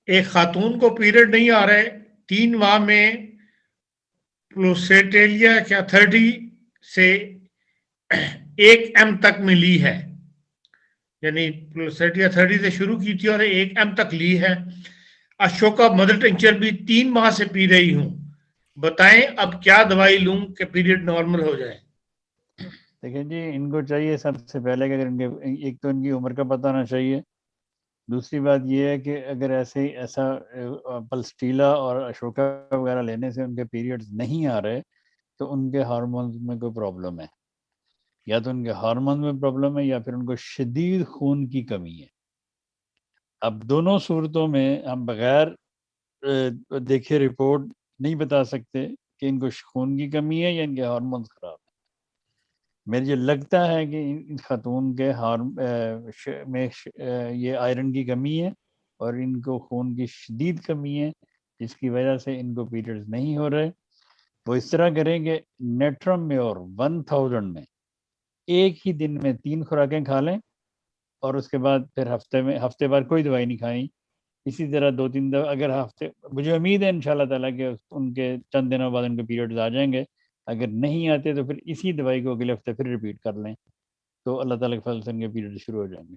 ایک خاتون کو پیریڈ نہیں آ رہے 3 ماہ میں پلوسیٹیلیا کیا 30 سے 1 M تک میں لی ہے، یعنی پلوسیٹیا 30 سے شروع کی تھی اور 1 M تک لی ہے۔ اشوکا مدر ٹنچر بھی 3 ماہ سے پی رہی ہوں، بتائیں اب کیا دوائی لوں کہ پیریڈ نارمل ہو جائے؟ دیکھیں جی، ان کو چاہیے سب سے پہلے کہ اگر ان کے ایک تو ان کی عمر کا پتہ ہونا چاہیے، دوسری بات یہ ہے کہ اگر ایسا پلسٹیلا اور اشوکا وغیرہ لینے سے ان کے پیریڈز نہیں آ رہے تو ان کے ہارمونز میں کوئی پرابلم ہے، یا تو ان کے ہارمون میں پرابلم ہے یا پھر ان کو شدید خون کی کمی ہے۔ اب دونوں صورتوں میں ہم بغیر دیکھے رپورٹ نہیں بتا سکتے کہ ان کو خون کی کمی ہے یا ان کے ہارمونز خراب ہیں۔ مجھے لگتا ہے کہ ان خاتون کے میں یہ آئرن کی کمی ہے اور ان کو خون کی شدید کمی ہے، جس کی وجہ سے ان کو پیریڈز نہیں ہو رہے۔ وہ اس طرح کریں کہ نیٹرم میں اور 1000 میں ایک ہی دن میں 3 خوراکیں کھا لیں، اور اس کے بعد پھر ہفتے بعد کوئی دوائی نہیں کھائیں، اسی طرح 2-3 دفعہ اگر ہفتے، مجھے امید ہے انشاءاللہ تعالیٰ کہ ان کے چند دنوں بعد ان کے پیریڈز آ جائیں گے، اگر نہیں آتے تو پھر اسی دوائی کو اگلے ہفتے پھر ریپیٹ کر لیں، تو اللہ تعالیٰ کے فضل سے ان کے پیریڈ شروع ہو جائیں گے۔